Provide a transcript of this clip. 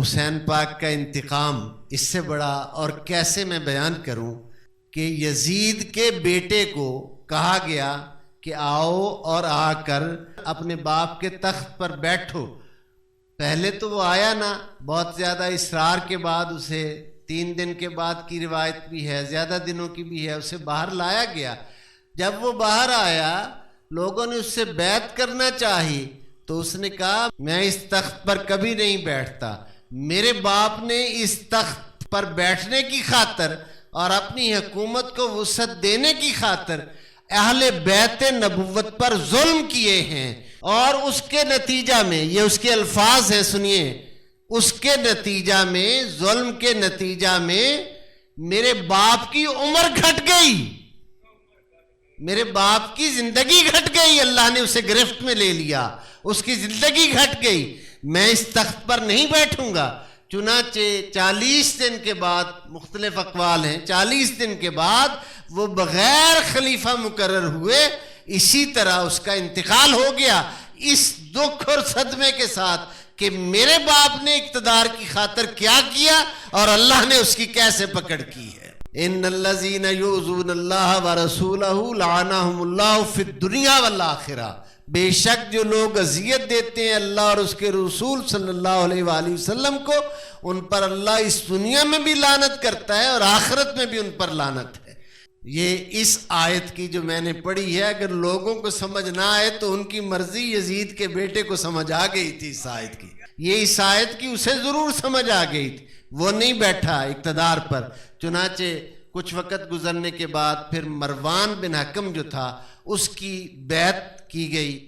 حسین پاک کا انتقام اس سے بڑا اور کیسے میں بیان کروں کہ یزید کے بیٹے کو کہا گیا کہ آؤ اور آ کر اپنے باپ کے تخت پر بیٹھو۔ پہلے تو وہ آیا نہ، بہت زیادہ اصرار کے بعد اسے 3 دن کے بعد کی روایت بھی ہے، زیادہ دنوں کی بھی ہے، اسے باہر لایا گیا۔ جب وہ باہر آیا لوگوں نے اس سے بیعت کرنا چاہی تو اس نے کہا میں اس تخت پر کبھی نہیں بیٹھتا۔ میرے باپ نے اس تخت پر بیٹھنے کی خاطر اور اپنی حکومت کو وسعت دینے کی خاطر اہل بیت نبوت پر ظلم کیے ہیں، اور اس کے نتیجہ میں، یہ اس کے الفاظ ہیں، سنیے، اس کے نتیجہ میں، ظلم کے نتیجہ میں میرے باپ کی عمر گھٹ گئی، میرے باپ کی زندگی گھٹ گئی، اللہ نے اسے گرفت میں لے لیا، اس کی زندگی گھٹ گئی، میں اس تخت پر نہیں بیٹھوں گا۔ چنانچہ 40 دن کے بعد، مختلف اقوال ہیں، 40 دن کے بعد وہ بغیر خلیفہ مقرر ہوئے، اسی طرح اس کا انتقال ہو گیا، اس دکھ اور صدمے کے ساتھ کہ میرے باپ نے اقتدار کی خاطر کیا کیا اور اللہ نے اس کی کیسے پکڑ کی ہے۔ ان الذین یؤذون اللہ ورسولہ لعنہم اللہ فی الدنیا والآخرہ، بے شک جو لوگ اذیت دیتے ہیں اللہ اور اس کے رسول صلی اللہ علیہ وآلہ وسلم کو، ان پر اللہ اس دنیا میں بھی لعنت کرتا ہے اور آخرت میں بھی ان پر لعنت ہے۔ یہ اس آیت کی جو میں نے پڑھی ہے، اگر لوگوں کو سمجھ نہ آئے تو ان کی مرضی، یزید کے بیٹے کو سمجھ آ گئی تھی اس آیت کی، یہ اس آیت کی اسے ضرور سمجھ آ گئی تھی، وہ نہیں بیٹھا اقتدار پر۔ چنانچہ کچھ وقت گزرنے کے بعد پھر مروان بن حکم جو تھا اس کی بیعت کی گئی،